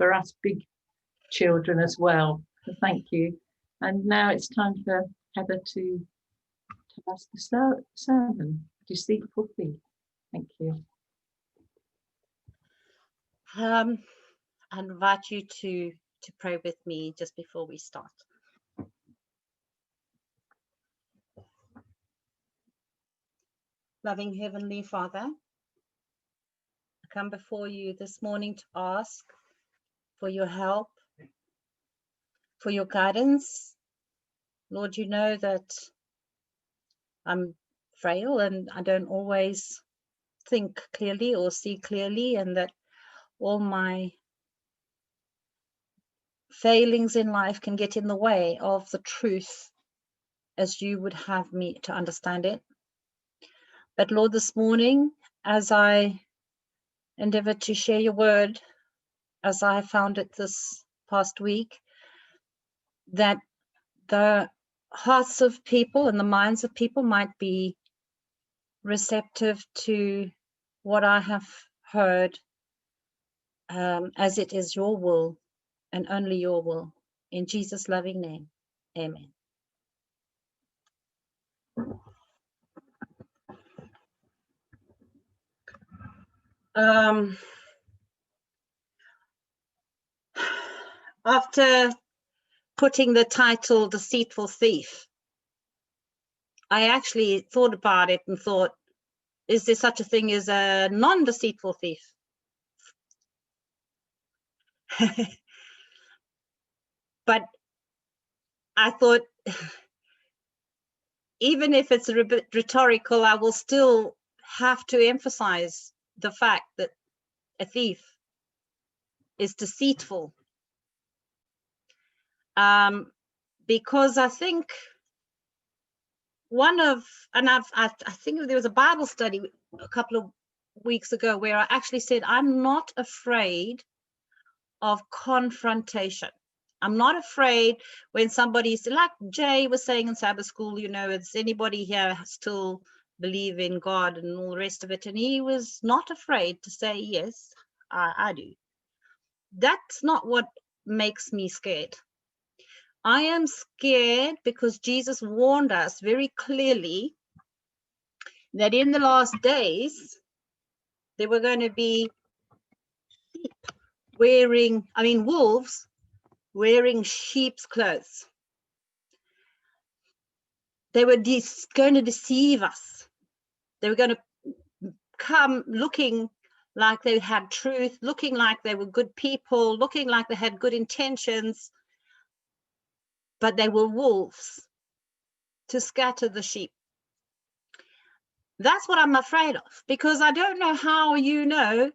for us big children as well. So thank you. And now it's time for Heather to tell us the sermon, Deceitful Thief. Thank you. I invite you to pray with me just before we start. Loving Heavenly Father, I come before you this morning to ask for your help, for your guidance. Lord, you know that I'm frail and I don't always think clearly or see clearly, and that all my failings in life can get in the way of the truth as you would have me to understand it. But Lord, this morning, as I endeavor to share your word, as I found it this past week, that the hearts of people and the minds of people might be receptive to what I have heard, as it is your will and only your will. In Jesus' loving name, amen. After putting the title Deceitful Thief, I actually thought about it and thought, is there such a thing as a non-deceitful thief? But I thought, even if it's a bit rhetorical, I will still have to emphasize the fact that a thief is deceitful. Because I think I think there was a Bible study a couple of weeks ago where I actually said, I'm not afraid of confrontation. I'm not afraid when somebody's, like Jay was saying in Sabbath school, is anybody here still believe in God and all the rest of it? And he was not afraid to say, yes, I do. That's not what makes me scared. I am scared because Jesus warned us very clearly that in the last days, there were going to be wolves wearing sheep's clothes. They were going to deceive us. They were going to come looking like they had truth, looking like they were good people, looking like they had good intentions, but they were wolves to scatter the sheep. That's what I'm afraid of, because I don't know how you know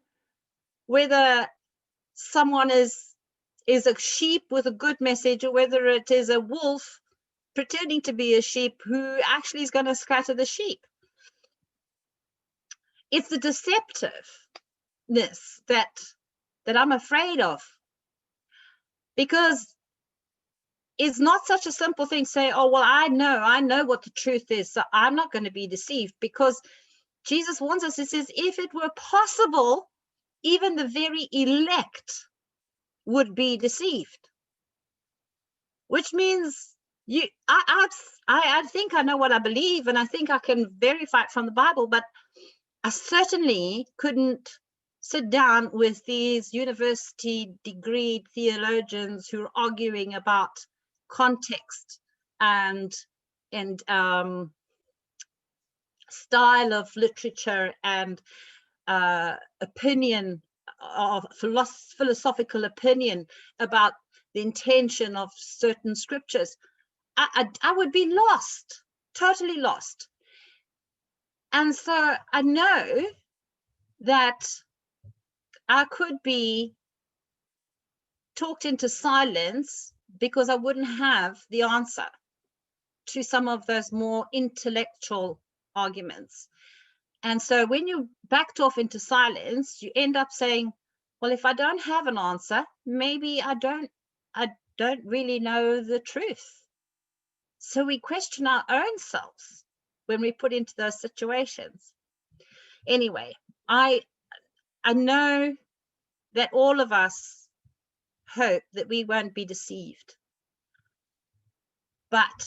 whether someone is a sheep with a good message or whether it is a wolf pretending to be a sheep who actually is going to scatter the sheep. It's the deceptiveness that I'm afraid of, because it's not such a simple thing to say, oh, well, I know what the truth is, so I'm not going to be deceived, because Jesus warns us. He says, if it were possible, even the very elect would be deceived, which means I think I know what I believe, and I think I can verify it from the Bible, but I certainly couldn't sit down with these university degreed theologians who are arguing about context and style of literature and opinion of philosophical opinion about the intention of certain scriptures. I would be lost, totally lost. And so I know that I could be talked into silence because I wouldn't have the answer to some of those more intellectual arguments. And so when you backed off into silence, you end up saying, well, if I don't have an answer, maybe I don't really know the truth. So we question our own selves when we put into those situations. Anyway, I know that all of us hope that we won't be deceived. But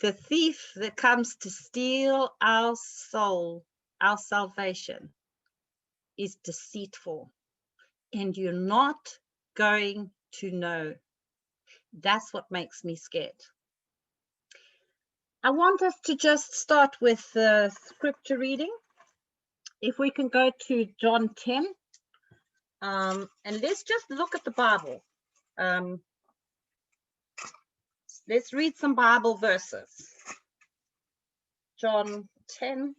the thief that comes to steal our soul, our salvation, is deceitful, and you're not going to know. That's what makes me scared. I want us to just start with the scripture reading. If we can go to John 10, and let's just look at the Bible. Let's read some Bible verses. John 10.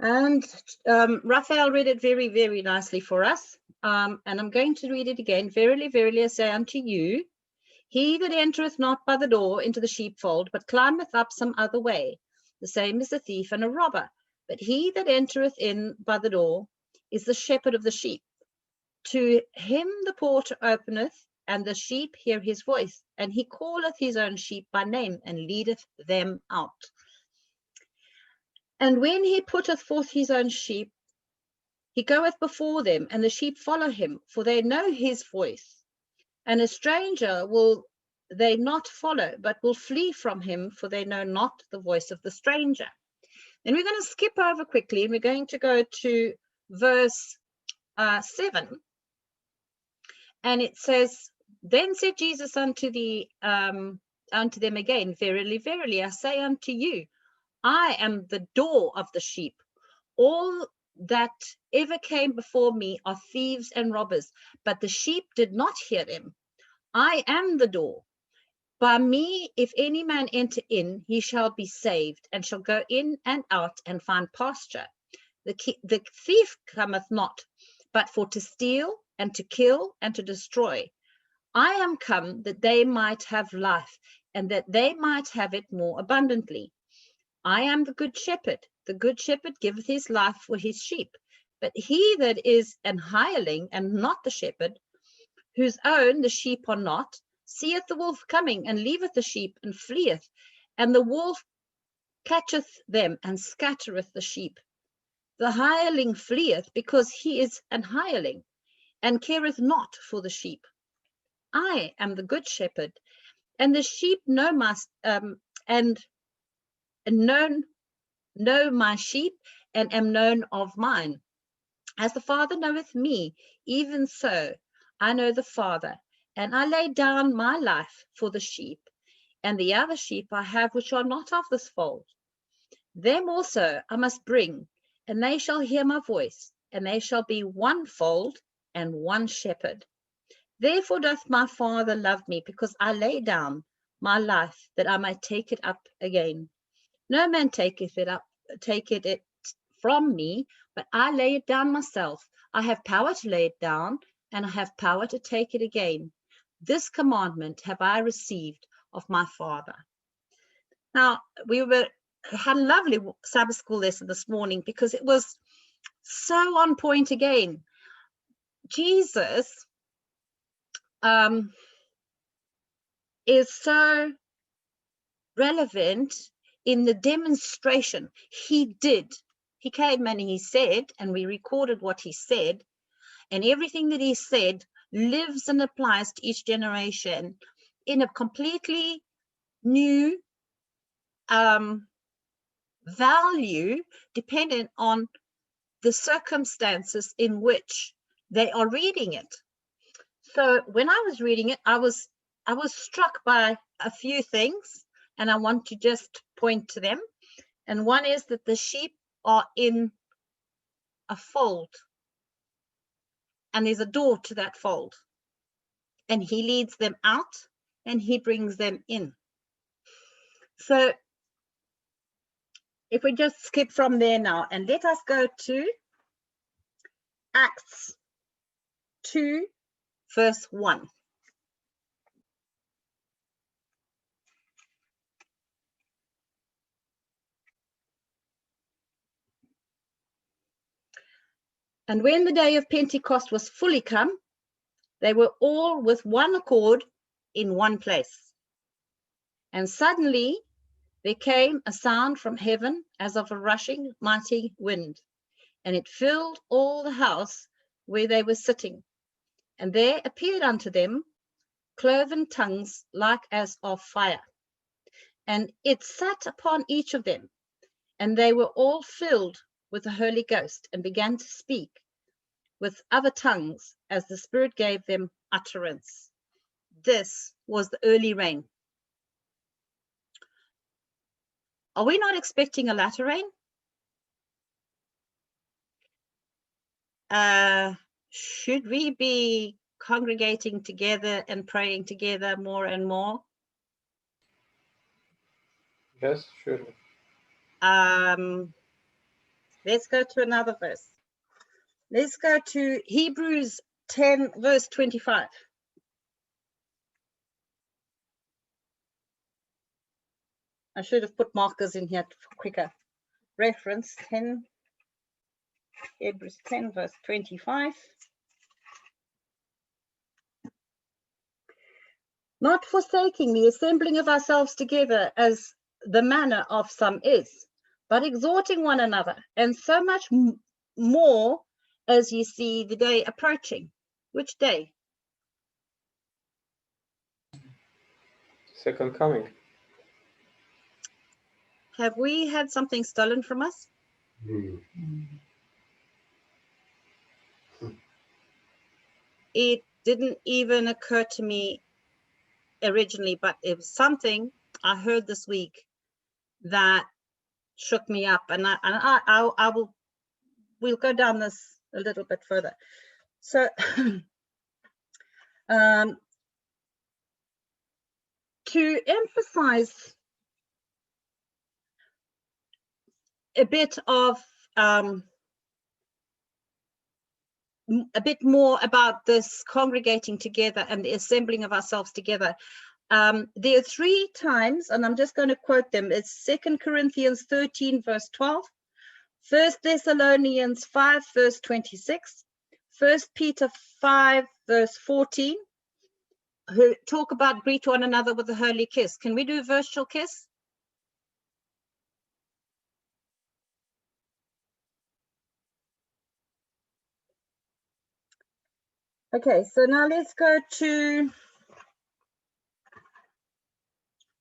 And Raphael read it very, very nicely for us. And I'm going to read it again. Verily, verily, I say unto you, he that entereth not by the door into the sheepfold, but climbeth up some other way, the same is a thief and a robber. But he that entereth in by the door is the shepherd of the sheep. To him the porter openeth, and the sheep hear his voice, and he calleth his own sheep by name, and leadeth them out. And when he putteth forth his own sheep, he goeth before them, and the sheep follow him, for they know his voice. And a stranger will they not follow, but will flee from him, for they know not the voice of the stranger. Then we're going to skip over quickly, and we're going to go to verse 7. And it says, Then said Jesus unto them again, Verily, verily, I say unto you, I am the door of the sheep. All that ever came before me are thieves and robbers, but the sheep did not hear them. I am the door. By me, if any man enter in, he shall be saved, and shall go in and out and find pasture. The thief cometh not, but for to steal, and to kill, and to destroy. I am come that they might have life, and that they might have it more abundantly. I am the good shepherd. The good shepherd giveth his life for his sheep. But he that is an hireling, and not the shepherd, whose own the sheep are not, seeth the wolf coming, and leaveth the sheep, and fleeth. And the wolf catcheth them, and scattereth the sheep. The hireling fleeth, because he is an hireling, and careth not for the sheep. I am the good shepherd, and the sheep know my sheep, and am known of mine. As the Father knoweth me, even so I know the Father, and I lay down my life for the sheep. And the other sheep I have which are not of this fold, them also I must bring, and they shall hear my voice, and they shall be one fold and one shepherd. Therefore doth my Father love me, because I lay down my life, that I may take it up again. No man taketh it from me, but I lay it down myself. I have power to lay it down, and I have power to take it again. This commandment have I received of my Father. Now, we had a lovely Sabbath school lesson this morning, because it was so on point again. Jesus is so relevant in the demonstration he did. He came and he said, and we recorded what he said, and everything that he said lives and applies to each generation in a completely new value, dependent on the circumstances in which they are reading it. So when I was reading it, I was struck by a few things, and I want to just point to them. And one is that the sheep are in a fold, and there's a door to that fold, and he leads them out and he brings them in. So if we just skip from there now, and let us go to Acts 2 verse 1. And when the day of Pentecost was fully come, they were all with one accord in one place. And suddenly there came a sound from heaven as of a rushing mighty wind, and it filled all the house where they were sitting. And there appeared unto them cloven tongues like as of fire, and it sat upon each of them, and they were all filled with the Holy Ghost, and began to speak with other tongues as the Spirit gave them utterance. This was the early rain. Are we not expecting a latter rain? Should we be congregating together and praying together more and more? Yes, surely. Let's go to another verse. Let's go to Hebrews 10, verse 25. I should have put markers in here for quicker reference. Hebrews 10, verse 25. Not forsaking the assembling of ourselves together as the manner of some is, but exhorting one another, and so much more as ye see the day approaching. Which day? Second coming. Have we had something stolen from us? It didn't even occur to me originally, but it was something I heard this week that shook me up, and we'll go down this a little bit further. So to emphasize a bit more about this congregating together and the assembling of ourselves together. There are 3 times, and I'm just going to quote them. It's 2 Corinthians 13, verse 12, 1 Thessalonians 5, verse 26, 1 Peter 5, verse 14, who talk about greet one another with a holy kiss. Can we do a virtual kiss? Okay, so now let's go to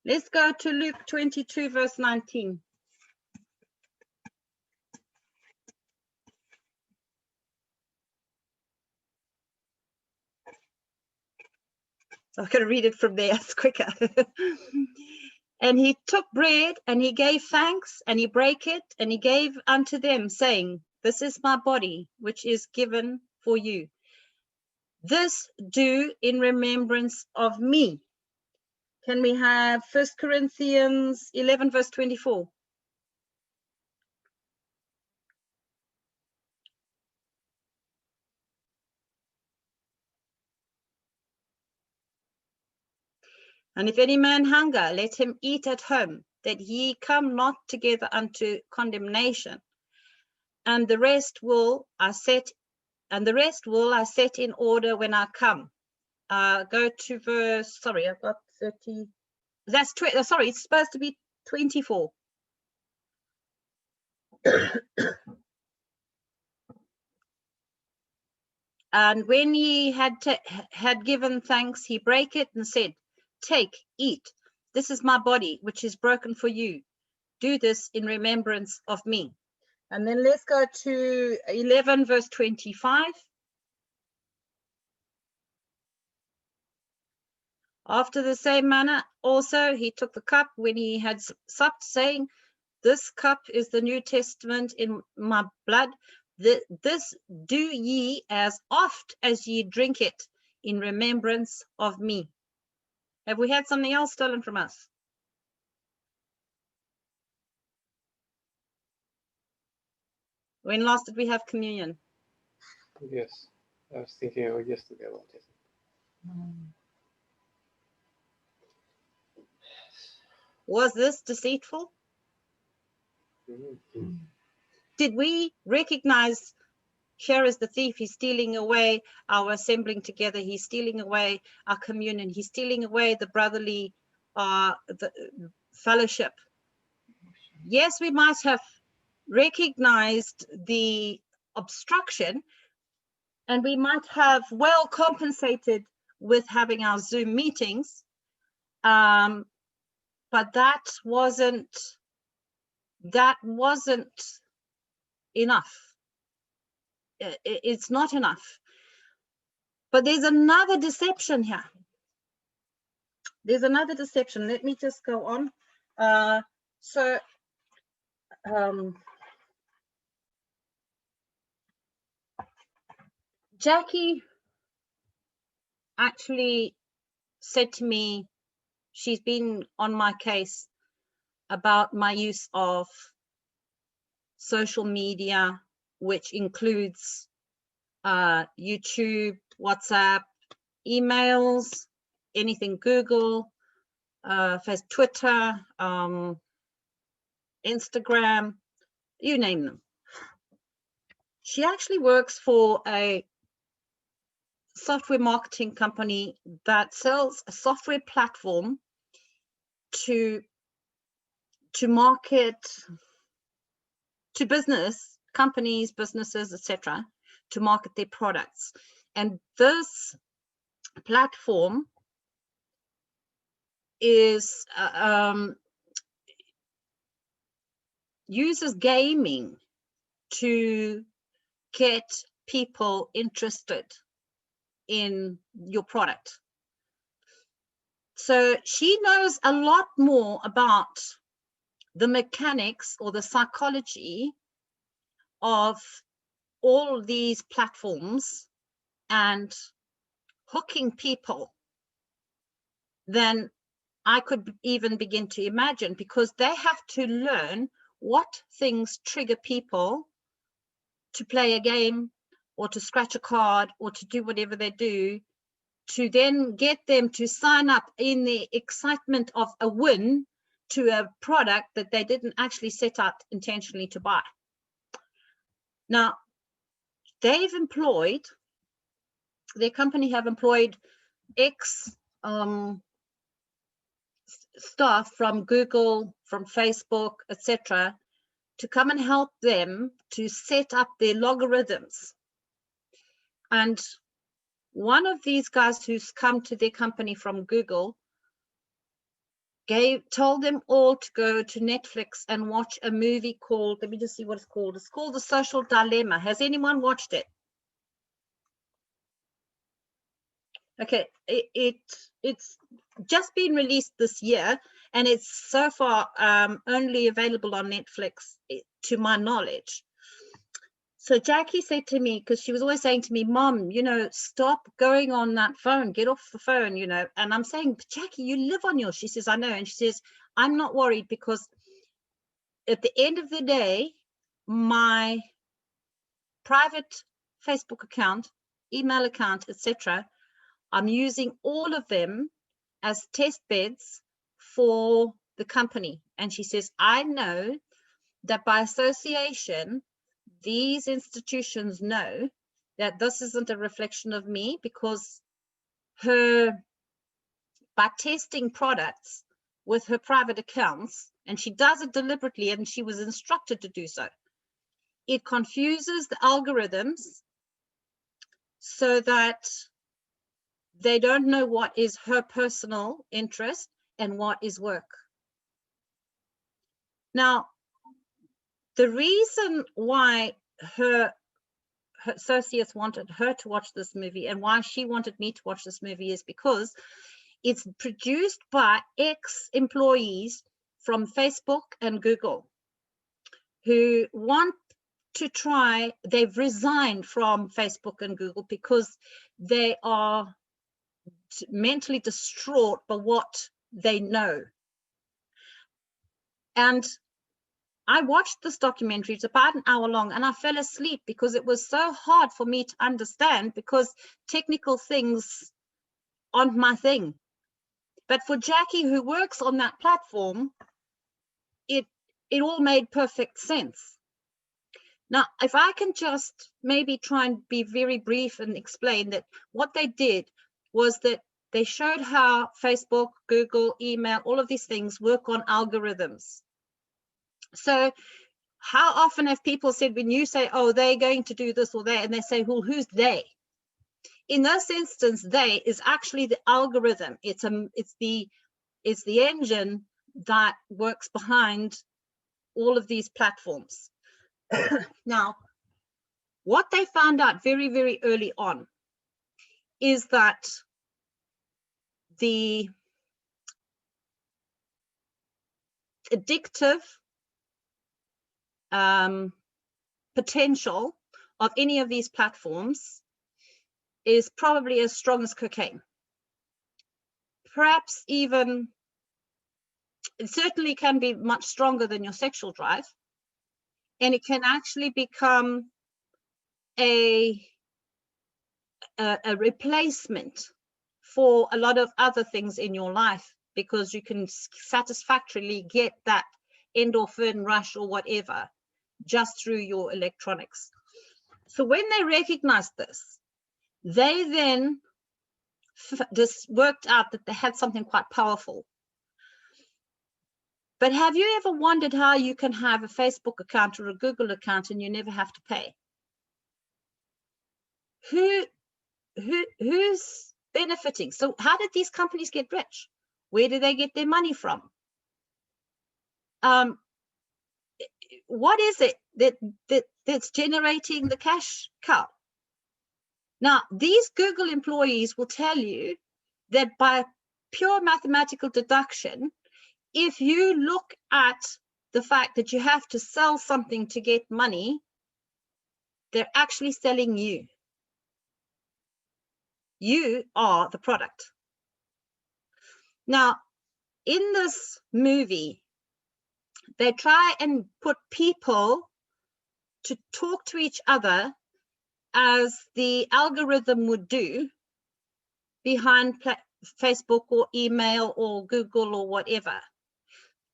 Luke 22, verse 19. I'm going to read it from there, it's quicker. And he took bread, and he gave thanks, and he brake it, and he gave unto them, saying, this is my body, which is given for you. This do in remembrance of me. Can we have 1 Corinthians 11, verse 24? And if any man hunger, let him eat at home, that ye come not together unto condemnation. And the rest will I set in order when I come. Go to verse, sorry, I've got 30. That's sorry, it's supposed to be 24. And when he had given thanks, he brake it and said, take, eat. This is my body, which is broken for you. Do this in remembrance of me. And then let's go to 11, verse 25. After the same manner, also, he took the cup when he had supped, saying, this cup is the New Testament in my blood. This do ye as oft as ye drink it in remembrance of me. Have we had something else stolen from us? When last did we have communion? Yes, I was thinking yesterday about it. Was this deceitful? Mm-hmm. Did we recognize here is the thief? He's stealing away our assembling together. He's stealing away our communion. He's stealing away the brotherly the fellowship. yes, we might have recognized the obstruction, and we might have well compensated with having our Zoom meetings, but that wasn't enough. It's not enough. But there's another deception here. There's another deception. Let me just go on. Jackie actually said to me, she's been on my case about my use of social media, which includes YouTube, WhatsApp, emails, anything Google, Facebook, Twitter, Instagram, you name them. She actually works for a software marketing company that sells a software platform to market to business companies, businesses, etc., to market their products. And this platform is uses gaming to get people interested in your product. So she knows a lot more about the mechanics or the psychology of all these platforms and hooking people than I could even begin to imagine, because they have to learn what things trigger people to play a game or to scratch a card or to do whatever they do, to then get them to sign up in the excitement of a win to a product that they didn't actually set out intentionally to buy. Now, their company have employed staff from Google, from Facebook, etc., to come and help them to set up their logarithms. And one of these guys who's come to their company from Google told them all to go to Netflix and watch a movie called, let me just see what it's called. It's called The Social Dilemma. Has anyone watched it? Okay, it's just been released this year, and it's so far only available on Netflix, to my knowledge. So Jackie said to me, because she was always saying to me, Mom, stop going on that phone, get off the phone, and I'm saying, Jackie, you live on yours. She says, I know. And she says, I'm not worried, because at the end of the day, my private Facebook account, email account, etc., I'm using all of them as test beds for the company. And she says, I know that by association, these institutions know that this isn't a reflection of me, because by testing products with her private accounts, and she does it deliberately, and she was instructed to do so, it confuses the algorithms so that they don't know what is her personal interest and what is work. Now, the reason why her associates wanted her to watch this movie, and why she wanted me to watch this movie, is because it's produced by ex-employees from Facebook and Google who want to try, they've resigned from Facebook and Google because they are mentally distraught by what they know. And I watched this documentary, it's about an hour long, and I fell asleep because it was so hard for me to understand, because technical things aren't my thing. But for Jackie, who works on that platform, it all made perfect sense. Now, if I can just maybe try and be very brief and explain that what they did was that they showed how Facebook, Google, email, all of these things work on algorithms. So how often have people said, when you say, oh, they're going to do this or that, and they say, well, who's they? In this instance, they is actually the algorithm. It's the engine that works behind all of these platforms. Now, what they found out very, very early on is that the addictive potential of any of these platforms is probably as strong as cocaine. Perhaps even, it certainly can be much stronger than your sexual drive, and it can actually become a replacement for a lot of other things in your life, because you can satisfactorily get that endorphin rush or whatever just through your electronics. So when they recognized this, they then just worked out that they had something quite powerful. But have you ever wondered how you can have a Facebook account or a Google account and you never have to pay? Who's benefiting? So how did these companies get rich? Where do they get their money from? What is it that's generating the cash cow? Now, these Google employees will tell you that by pure mathematical deduction, if you look at the fact that you have to sell something to get money, they're actually selling you. You are the product. Now, in this movie, they try and put people to talk to each other as the algorithm would do behind Facebook or email or Google or whatever.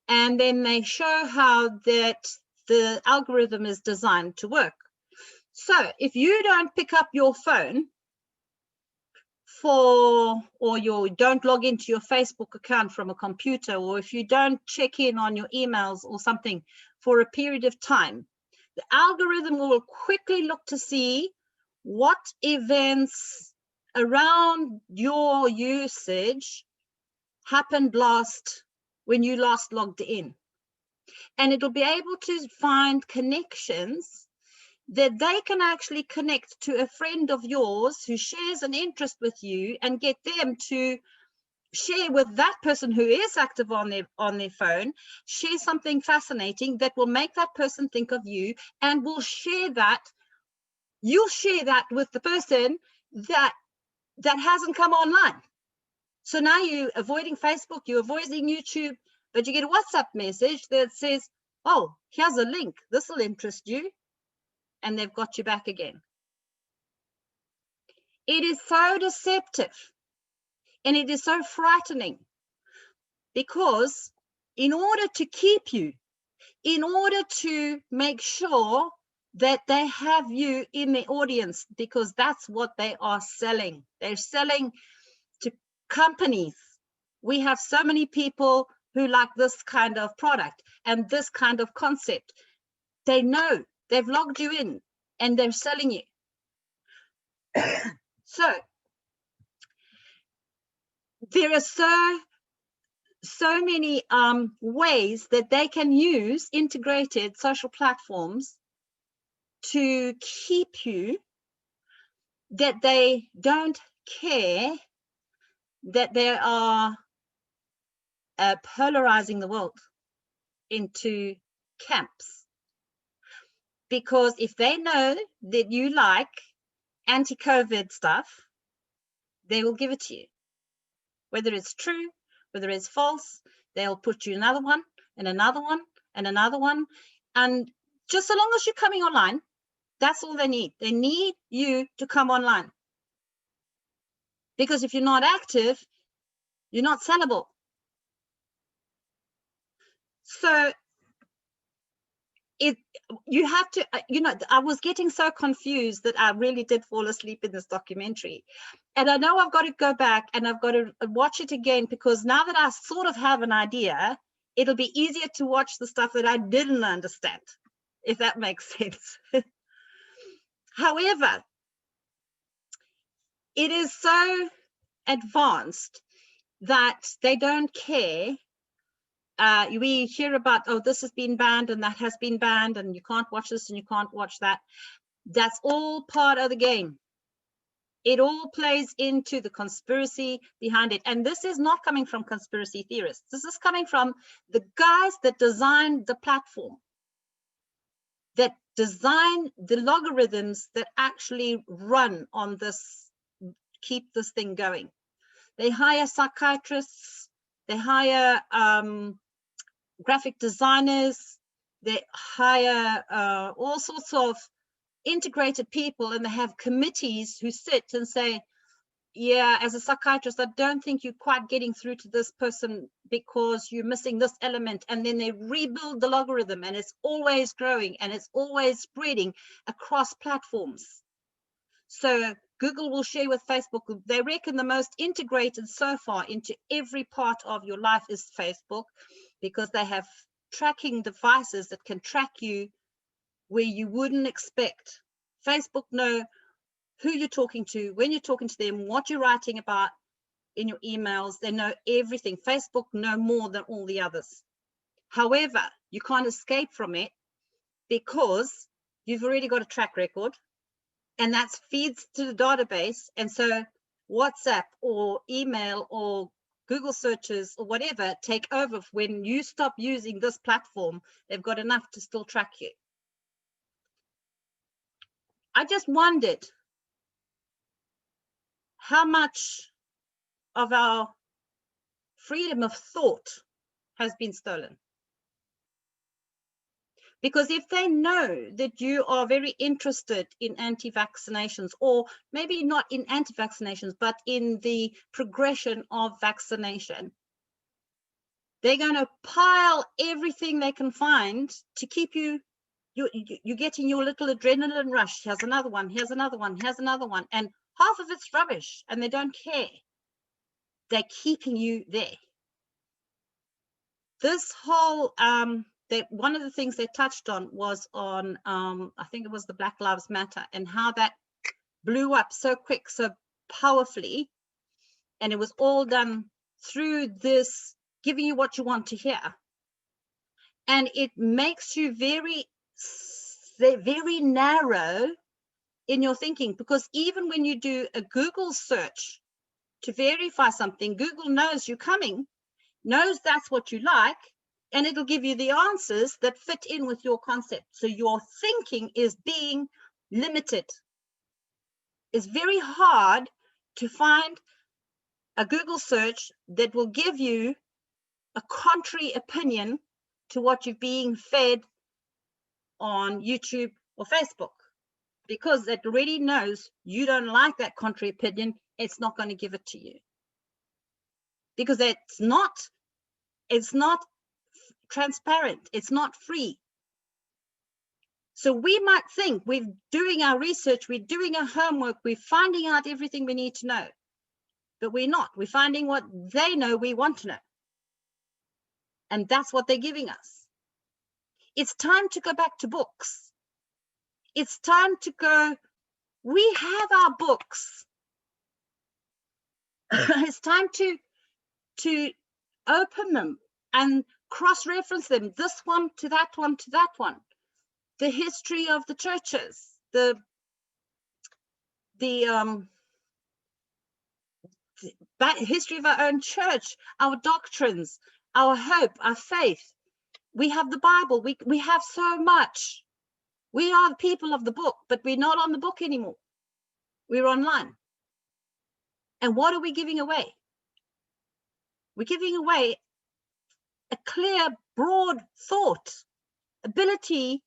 And then they show how that the algorithm is designed to work. So if you don't pick up your phone or you don't log into your Facebook account from a computer, or if you don't check in on your emails or something for a period of time, the algorithm will quickly look to see what events around your usage happened when you last logged in. And it'll be able to find connections that they can actually connect to a friend of yours who shares an interest with you, and get them to share with that person who is active on their phone, share something fascinating that will make that person think of you, and will share that. You'll share that with the person that hasn't come online. So now you're avoiding Facebook, you're avoiding YouTube, but you get a WhatsApp message that says, oh, here's a link, this will interest you. And they've got you back again. It is so deceptive, and it is so frightening, because in order to keep you, in order to make sure that they have you in the audience, because that's what they are selling. They're selling to companies. We have so many people who like this kind of product and this kind of concept. They know, they've logged you in, and they're selling you. So there are so many ways that they can use integrated social platforms to keep you, that they don't care that they are polarizing the world into camps. Because if they know that you like anti-COVID stuff, they will give it to you. Whether it's true, whether it's false, they'll put you another one and another one and another one. And just so long as you're coming online, that's all they need. They need you to come online. Because if you're not active, you're not sellable. So you have to, I was getting so confused that I really did fall asleep in this documentary. And I know I've got to go back and I've got to watch it again, because now that I sort of have an idea, it'll be easier to watch the stuff that I didn't understand, if that makes sense. However, it is so advanced that they don't care. We hear about, oh, this has been banned and that has been banned and you can't watch this and you can't watch that. That's all part of the game. It all plays into the conspiracy behind it. And this is not coming from conspiracy theorists. This is coming from the guys that designed the platform, that design the logarithms that actually run on this, keep this thing going. They hire psychiatrists, they hire graphic designers, they hire all sorts of integrated people, and they have committees who sit and say, yeah, as a psychiatrist, I don't think you're quite getting through to this person because you're missing this element. And then they rebuild the logarithm, and it's always growing and it's always spreading across platforms. So Google will share with Facebook. They reckon the most integrated so far into every part of your life is Facebook, because they have tracking devices that can track you where you wouldn't expect. Facebook know who you're talking to, when you're talking to them, what you're writing about in your emails. They know everything. Facebook know more than all the others. However, you can't escape from it because you've already got a track record, and that feeds to the database. And so WhatsApp or email or Google searches or whatever take over. When you stop using this platform, they've got enough to still track you. I just wondered how much of our freedom of thought has been stolen. Because if they know that you are very interested in anti-vaccinations, or maybe not in anti-vaccinations, but in the progression of vaccination, they're going to pile everything they can find to keep you, you're getting your little adrenaline rush. Here's another one, here's another one, here's another one. And half of it's rubbish, and they don't care. They're keeping you there. This whole, one of the things they touched on was on, I think it was the Black Lives Matter, and how that blew up so quick, so powerfully. And it was all done through this, giving you what you want to hear. And it makes you very, very narrow in your thinking, because even when you do a Google search to verify something, Google knows you're coming, knows that's what you like, and it'll give you the answers that fit in with your concept. So your thinking is being limited. It's very hard to find a Google search that will give you a contrary opinion to what you're being fed on YouTube or Facebook, because it already knows you don't like that contrary opinion. It's not going to give it to you, because it's not transparent, it's not free. So we might think we're doing our research, we're doing our homework, we're finding out everything we need to know, but we're not. We're finding what they know we want to know, and that's what they're giving us. It's time to go back to books. It's time to go, we have our books. It's time to open them and cross-reference them, this one to that one to that one. The history of the churches, the history of our own church, our doctrines, our hope, our faith. We have the Bible. We have so much. We are the people of the book, but we're not on the book anymore. We're online. And what are we giving away? We're giving away a clear, broad thought, ability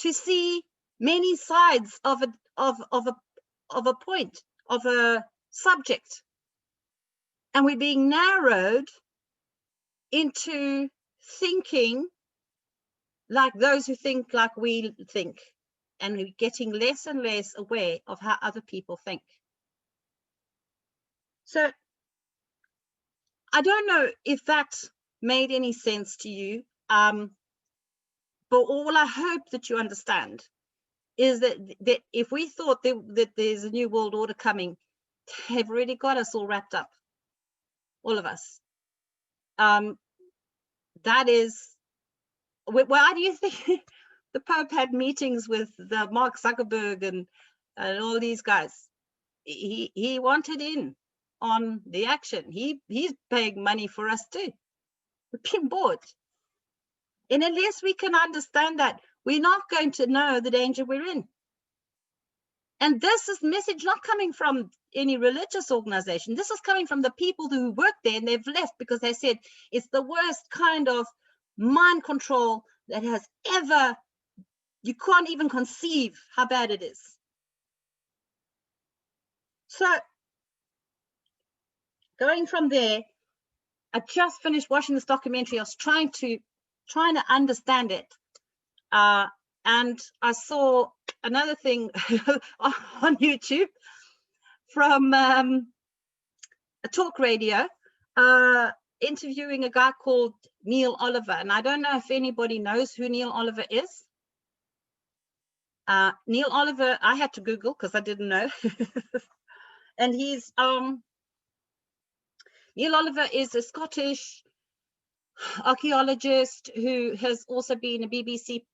to see many sides of a point, of a subject. And we're being narrowed into thinking like those who think like we think, and we're getting less and less aware of how other people think. So I don't know if that made any sense to you. But all I hope that you understand is that if we thought that there's a new world order coming, they've already got us all wrapped up, all of us. That is, why do you think the Pope had meetings with the Mark Zuckerberg and all these guys? He wanted in on the action. He's paying money for us too. We're being bought. And unless we can understand that, we're not going to know the danger we're in. And this is message not coming from any religious organization. This is coming from the people who work there, and they've left because they said it's the worst kind of mind control that has ever, you can't even conceive how bad it is. So going from there, I just finished watching this documentary. I was trying to understand it. And I saw another thing on YouTube from a talk radio interviewing a guy called Neil Oliver. And I don't know if anybody knows who Neil Oliver is. Neil Oliver, I had to Google because I didn't know. And he's Neil Oliver is a Scottish archaeologist who has also been a BBC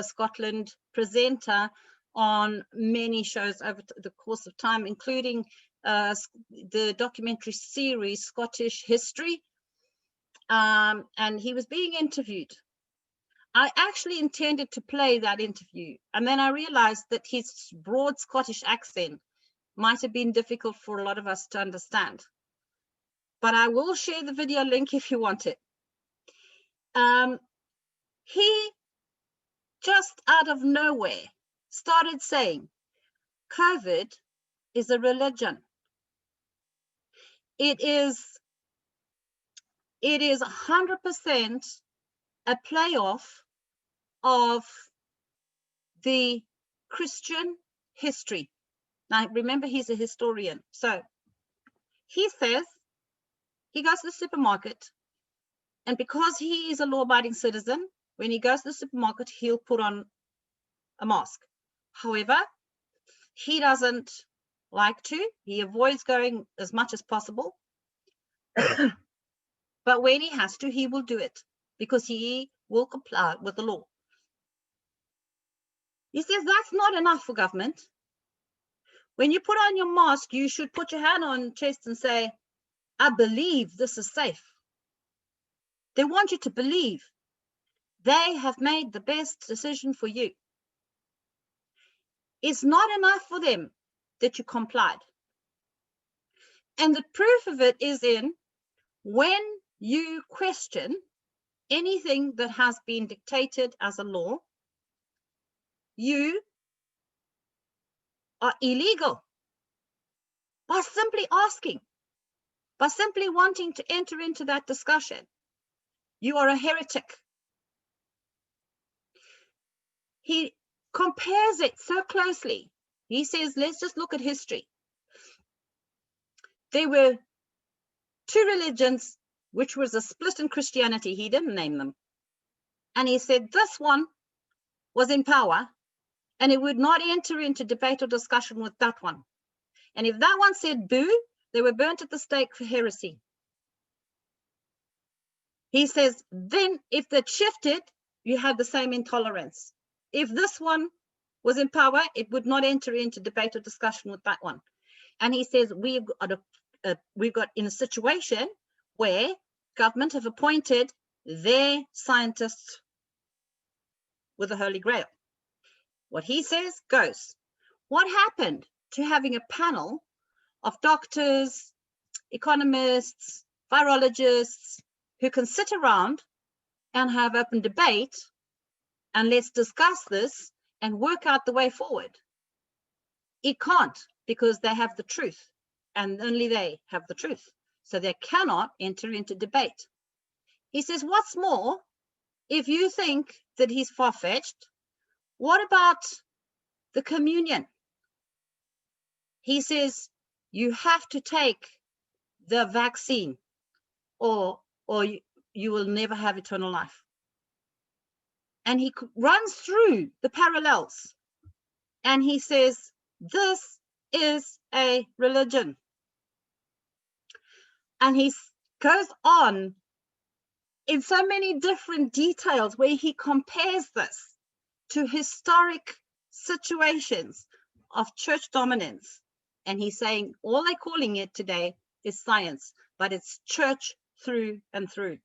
Scotland presenter on many shows over the course of time, including the documentary series Scottish History. And he was being interviewed. I actually intended to play that interview, and then I realized that his broad Scottish accent might have been difficult for a lot of us to understand. But I will share the video link if you want it. He just out of nowhere started saying COVID is a religion. It is 100% a playoff of the Christian history. Now remember, he's a historian. So he says he goes to the supermarket, and because he is a law-abiding citizen, when he goes to the supermarket, he'll put on a mask. However, he doesn't like to. He avoids going as much as possible. But when he has to, he will do it because he will comply with the law. He says that's not enough for government. When you put on your mask, you should put your hand on your chest and say, I believe this is safe. They want you to believe they have made the best decision for you. It's not enough for them that you complied. And the proof of it is in when you question anything that has been dictated as a law, you are illegal by simply asking, by simply wanting to enter into that discussion. You are a heretic. He compares it so closely. He says, let's just look at history. There were two religions which was a split in Christianity. He didn't name them. And he said this one was in power and it would not enter into debate or discussion with that one. And if that one said boo, they were burnt at the stake for heresy. He says, then if that shifted, you had the same intolerance. If this one was in power, it would not enter into debate or discussion with that one. And he says, we've got in a situation where government have appointed their scientists with the Holy Grail. What he says goes. What happened to having a panel of doctors, economists, virologists who can sit around and have open debate and let's discuss this and work out the way forward? It can't, because they have the truth and only they have the truth. So they cannot enter into debate. He says, what's more, if you think that he's far-fetched, what about the communion? He says, you have to take the vaccine or you will never have eternal life. And he runs through the parallels and he says, this is a religion. And he goes on in so many different details where he compares this to historic situations of church dominance. And he's saying all they're calling it today is science, but it's church through and through.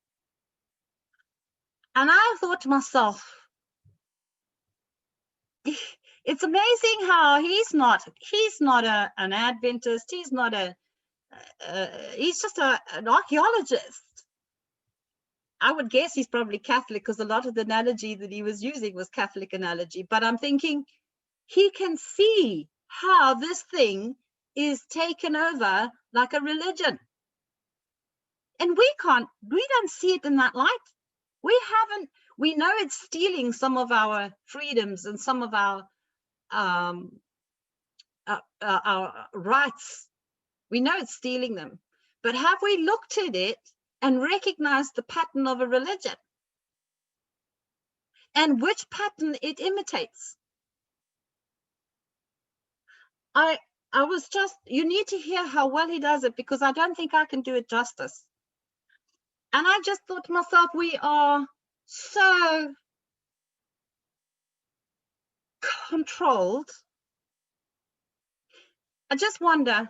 And I thought to myself, it's amazing how he's not an Adventist. He's not he's just an archaeologist. I would guess he's probably Catholic because a lot of the analogy that he was using was Catholic analogy. But I'm thinking he can see how this thing is taken over like a religion. And we don't see it in that light. We know it's stealing some of our freedoms and some of our rights. We know it's stealing them. But have we looked at it and recognized the pattern of a religion? And which pattern it imitates? I was just, you need to hear how well he does it, because I don't think I can do it justice. And I just thought to myself, we are so controlled. I just wonder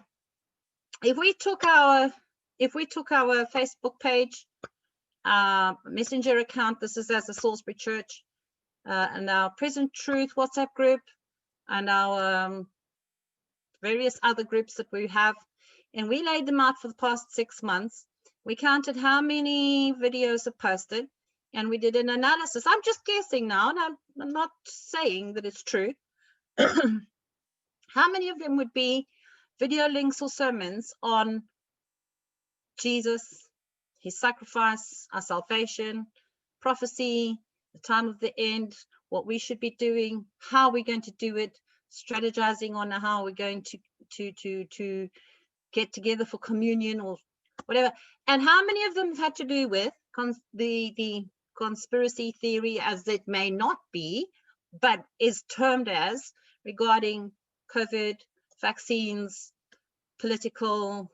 if we took our Facebook page, Messenger account, this is as a Salisbury Church, and our Present Truth WhatsApp group, and our various other groups that we have, and we laid them out for the past 6 months. We counted how many videos are posted, and we did an analysis. I'm just guessing now, and I'm not saying that it's true. How many of them would be video links or sermons on Jesus, his sacrifice, our salvation, prophecy, the time of the end, what we should be doing, how we're going to do it, strategizing on how we're going to get together for communion or whatever. And how many of them had to do with the conspiracy theory, as it may not be, but is termed as, regarding COVID, vaccines, political.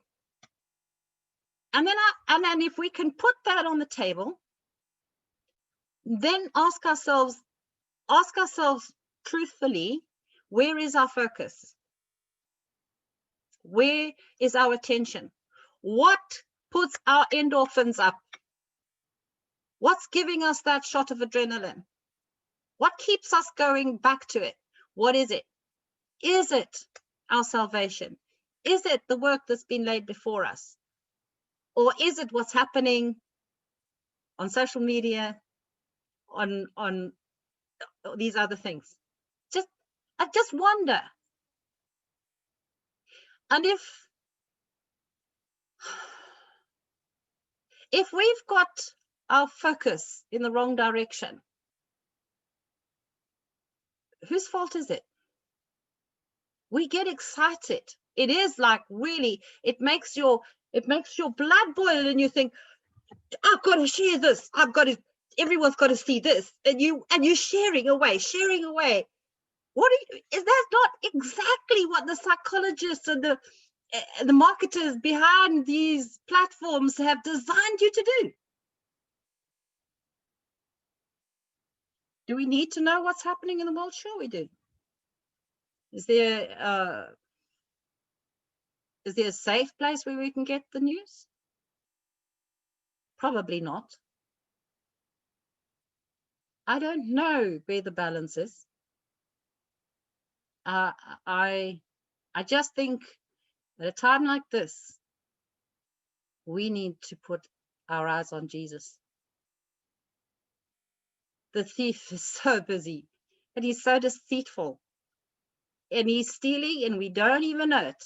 And then if we can put that on the table, then ask ourselves truthfully, where is our focus? Where is our attention? What puts our endorphins up? What's giving us that shot of adrenaline? What keeps us going back to it? What is it? Is it our salvation? Is it the work that's been laid before us? Or is it what's happening on social media, on these other things? I just wonder. And if we've got our focus in the wrong direction, whose fault is it? We get excited. It is like, really, it makes your blood boil, and you think, I've got to share this. Everyone's got to see this. And you're sharing away. Is that not exactly what the psychologists and the marketers behind these platforms have designed you to do? Do we need to know what's happening in the world? Sure we do. Is there a safe place where we can get the news? Probably not. I don't know where the balance is. I just think at a time like this, we need to put our eyes on Jesus. The thief is so busy, and he's so deceitful, and he's stealing, and we don't even know it.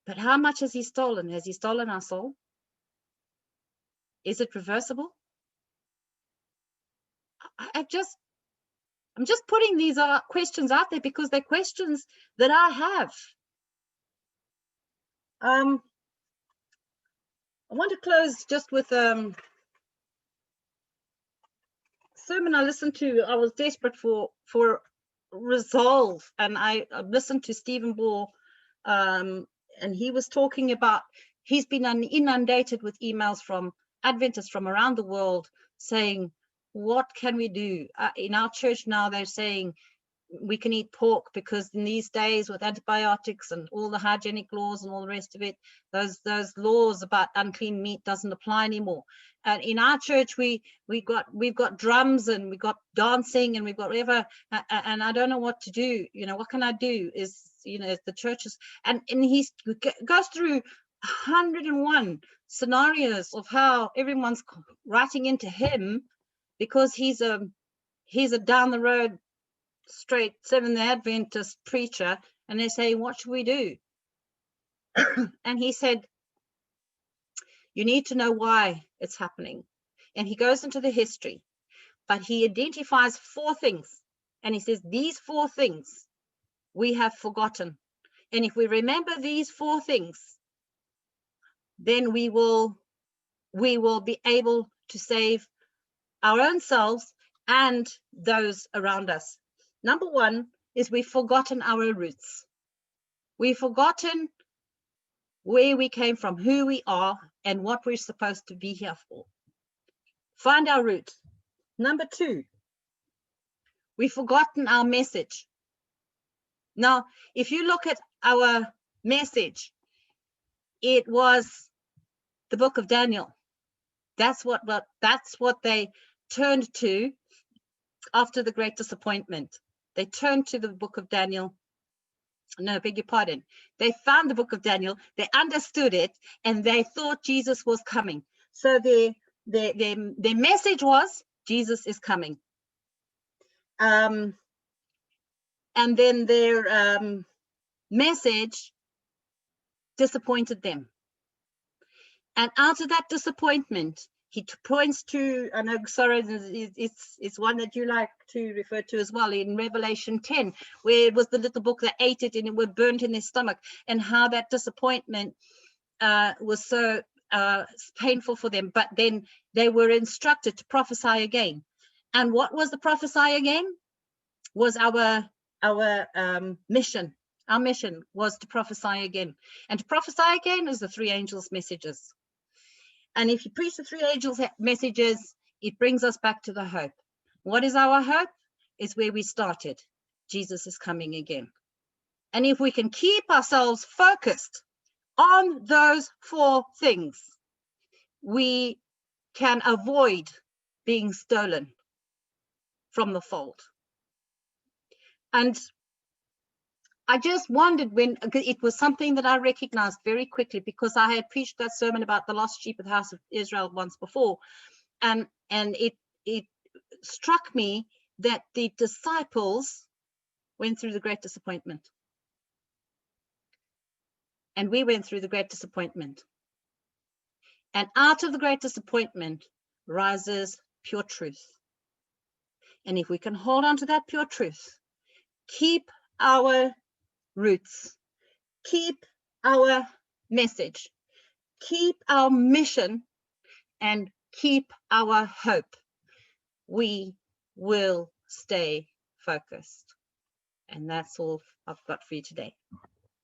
But how much has he stolen? Has he stolen our soul? Is it reversible? I'm just putting these questions out there because they're questions that I have. I want to close just with sermon I listened to. I was desperate for resolve, and I listened to Stephen Ball, and he was talking about, he's been inundated with emails from Adventists from around the world saying, what can we do? In our church now, they're saying we can eat pork because in these days with antibiotics and all the hygienic laws and all the rest of it, those laws about unclean meat doesn't apply anymore. And in our church, we've got drums and we've got dancing and we've got whatever, and I don't know what to do. You know, what can I do? Is, you know, the churches, and he goes through 101 scenarios of how everyone's writing into him because he's a down the road straight Seventh-day Adventist preacher, and they say, what should we do? And he said, you need to know why it's happening. And he goes into the history, but he identifies 4 things, and he says these 4 things we have forgotten, and if we remember these 4 things, then we will be able to save our own selves and those around us. Number 1 is we've forgotten our roots. We've forgotten where we came from, who we are, and what we're supposed to be here for. Find our roots. Number 2, we've forgotten our message. Now, if you look at our message, it was the book of Daniel. That's what they turned to after the great disappointment. They turned to the book of Daniel. No, beg your pardon. They found the book of Daniel, they understood it, and they thought Jesus was coming. So their message was, Jesus is coming. And then their message disappointed them. And out of that disappointment, he points to, I know, sorry, it's one that you like to refer to as well, in Revelation 10, where it was the little book that ate it and it was burnt in their stomach, and how that disappointment was so painful for them. But then they were instructed to prophesy again. And what was the prophesy again? Was our mission. Our mission was to prophesy again. And to prophesy again is the 3 angels' messages. And if you preach the 3 angels' messages, it brings us back to the hope. What is our hope? It's where we started. Jesus is coming again. And if we can keep ourselves focused on those 4 things, we can avoid being stolen from the fold. And I just wondered when, it was something that I recognized very quickly, because I had preached that sermon about the lost sheep of the house of Israel once before. And it struck me that the disciples went through the great disappointment. And we went through the great disappointment. And out of the great disappointment rises pure truth. And if we can hold on to that pure truth, keep our roots, keep our message, keep our mission, and keep our hope, we will stay focused. And that's all I've got for you today.